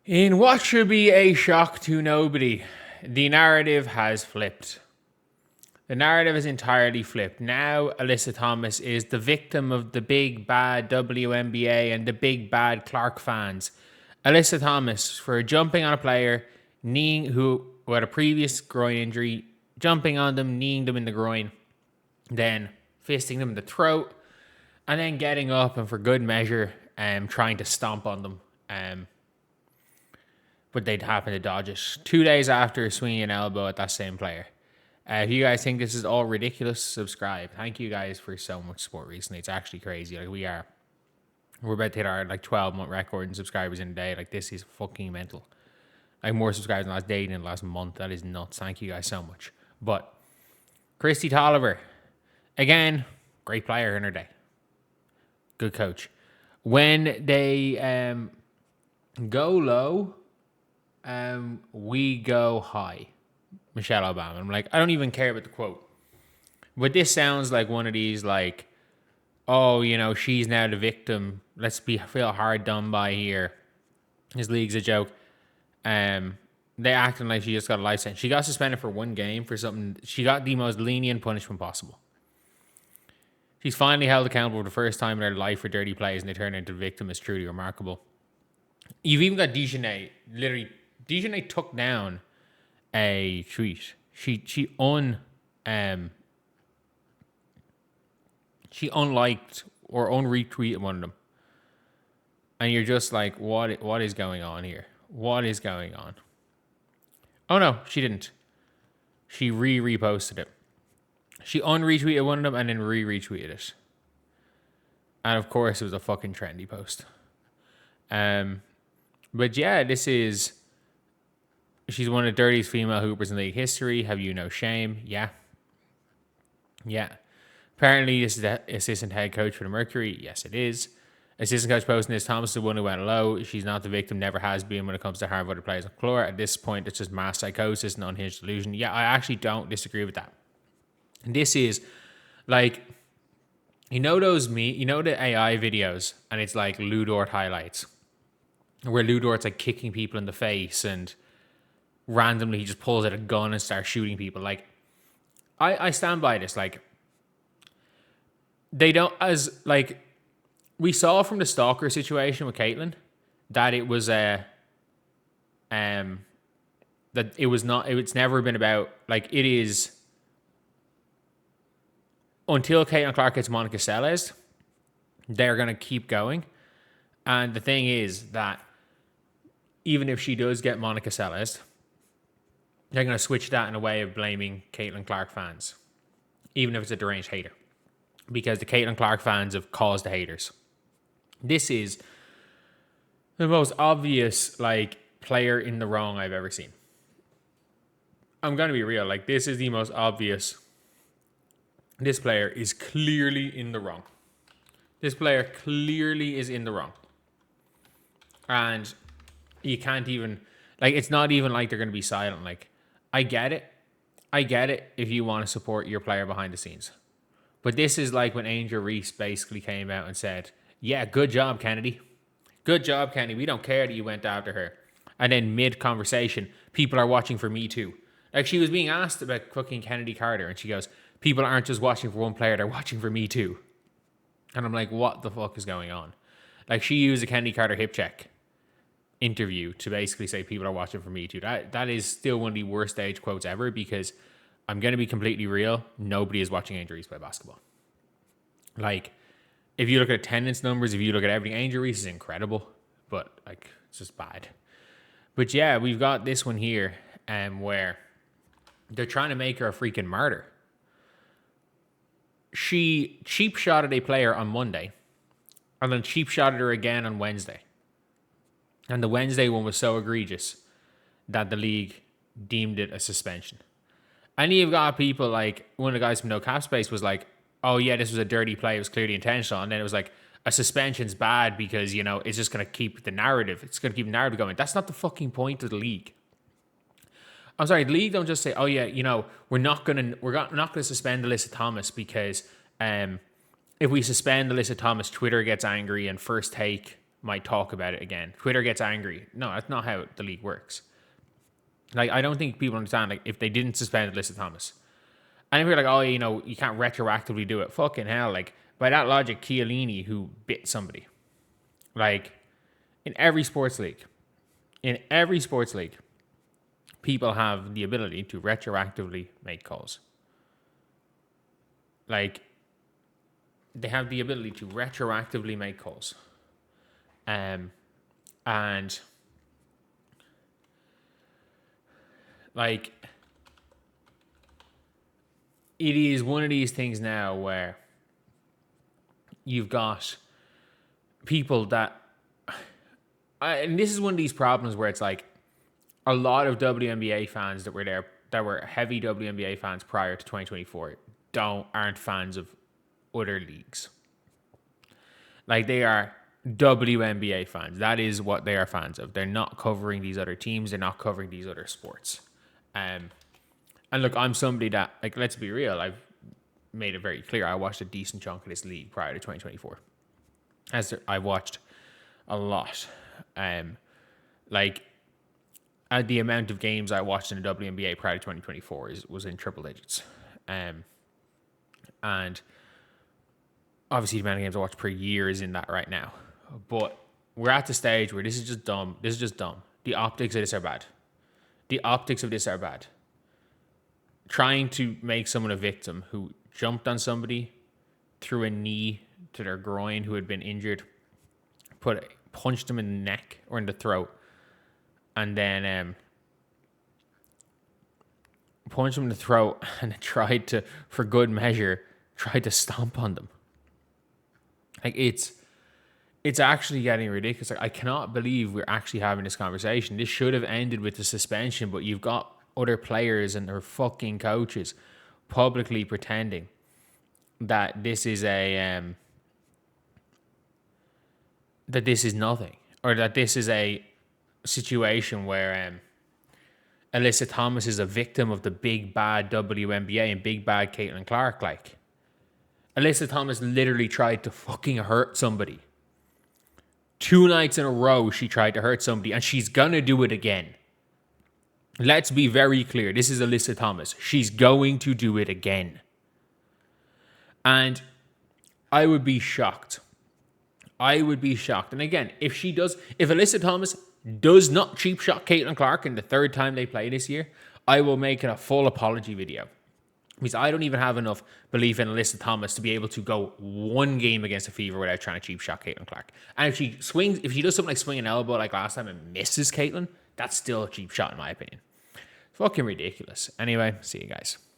In what should be a shock to nobody, the narrative has flipped. The narrative is entirely flipped. Now, Alyssa Thomas is the victim of the big bad WNBA and the big bad Clark fans. Alyssa Thomas for jumping on a player, who had a previous groin injury, jumping on them, kneeing them in the groin, then fisting them in the throat, and then getting up and for good measure, trying to stomp on them. But they'd happen to dodge it 2 days after swinging an elbow at that same player. If you guys think this is all ridiculous, subscribe. Thank you guys for so much support recently. It's actually crazy. We're about to hit our 12-month record in subscribers in a day. This is fucking mental. More subscribers in the last day than the last month. That is nuts. Thank you guys so much. But Christy Tolliver, again, great player in her day. Good coach. When they go low, we go high. Michelle Obama. I'm I don't even care about the quote. But this sounds like one of these oh, she's now the victim. Let's feel hard done by here. This league's a joke. They acting like she just got a life sentence. She got suspended for 1 game for something. She got the most lenient punishment possible. She's finally held accountable for the first time in her life for dirty plays, and they turn her into the victim. Is truly remarkable. You've even got Dejanay. Literally, Dejanay took down a tweet. She unliked or unretweeted one of them. And you're just like, what is going on here? What is going on? Oh no, she didn't. She reposted it. She unretweeted one of them and then retweeted it. And of course it was a fucking trendy post. But yeah, she's one of the dirtiest female hoopers in league history. Have you no shame? Yeah. Apparently, this is the assistant head coach for the Mercury. Yes, it is. Assistant coach posting this: Thomas is the one who went low. She's not the victim, never has been when it comes to hard other players on the floor. At this point, it's just mass psychosis and unhinged delusion. Yeah, I actually don't disagree with that. And this is the AI videos, and it's like Ludort highlights, where Ludort's kicking people in the face and randomly he just pulls out a gun and starts shooting people. I stand by this. They don't, we saw from the stalker situation with Caitlyn that it was it's never been about, it is, until Caitlin Clark gets Monica Seles, they're going to keep going. And the thing is that even if she does get Monica Seles, they're going to switch that in a way of blaming Caitlin Clark fans, even if it's a deranged hater, because the Caitlin Clark fans have caused the haters. This is the most obvious player in the wrong I've ever seen. I'm going to be real. This is the most obvious. This player is clearly in the wrong. This player clearly is in the wrong. And you can't even, it's not even they're going to be silent. I get it. I get it if you want to support your player behind the scenes. But this is when Angel Reese basically came out and said, yeah, good job, Kennedy. Good job, Kennedy. We don't care that you went after her. And then mid-conversation, people are watching for Me Too. She was being asked about fucking Kennedy Carter, and she goes, people aren't just watching for one player, they're watching for Me Too. And I'm like, what the fuck is going on? She used a Kennedy Carter hip check interview to basically say people are watching for Me Too. That is still one of the worst stage quotes ever, because I'm going to be completely real, nobody is watching Angel Reese play basketball. If you look at attendance numbers, if you look at everything, Angel Reese is incredible, but it's just bad. But yeah, we've got this one here where they're trying to make her a freaking martyr. She cheap shotted a player on Monday, and then cheap shotted her again on Wednesday. And the Wednesday one was so egregious that the league deemed it a suspension. And you've got people one of the guys from No Cap Space was oh yeah, this was a dirty play, it was clearly intentional. And then it was a suspension's bad because, it's just going to keep the narrative. It's going to keep the narrative going. That's not the fucking point of the league. I'm sorry, the league don't just say, oh yeah, we're not going to suspend Alyssa Thomas because if we suspend Alyssa Thomas, Twitter gets angry and First Take might talk about it again. Twitter gets angry. No, that's not how the league works. Like, I don't think people understand, like, if they didn't suspend Alyssa Thomas, and if you're like, oh, you know, you can't retroactively do it, fucking hell, like, by that logic, Chiellini, who bit somebody, like, in every sports league, people have the ability to retroactively make calls. Like, they have the ability to retroactively make calls. And like, it is one of these things now where you've got people that, and this is one of these problems where it's like a lot of WNBA fans that were there, that were heavy WNBA fans prior to 2024, aren't fans of other leagues. Like, they are WNBA fans. That is what they are fans of. They're not covering these other teams. They're not covering these other sports. And look, I'm somebody that, like, let's be real, I've made it very clear. I watched a decent chunk of this league prior to 2024. I watched a lot. Like, the amount of games I watched in the WNBA prior to 2024 was in triple digits. And obviously the amount of games I watch per year is in that right now. But we're at the stage where this is just dumb. The optics of this are bad. Trying to make someone a victim who jumped on somebody, threw a knee to their groin, who had been injured, punched them in the neck or in the throat, and then punched them in the throat and tried to, for good measure, stomp on them. Like, it's actually getting ridiculous. Like, I cannot believe we're actually having this conversation. This should have ended with the suspension, but you've got other players and their fucking coaches publicly pretending that this is that this is nothing, or that this is a situation where Alyssa Thomas is a victim of the big bad WNBA and big bad Caitlin Clark. Like, Alyssa Thomas literally tried to fucking hurt somebody. 2 nights in a row, she tried to hurt somebody, and she's gonna do it again. Let's be very clear. This is Alyssa Thomas. She's going to do it again. And I would be shocked. And again, if Alyssa Thomas does not cheap shot Caitlin Clark in the 3rd time they play this year, I will make it a full apology video. Because I don't even have enough belief in Alyssa Thomas to be able to go 1 game against a Fever without trying to cheap shot Caitlin Clark. And if she does something like swing an elbow like last time and misses Caitlin, that's still a cheap shot in my opinion. Fucking ridiculous. Anyway, see you guys.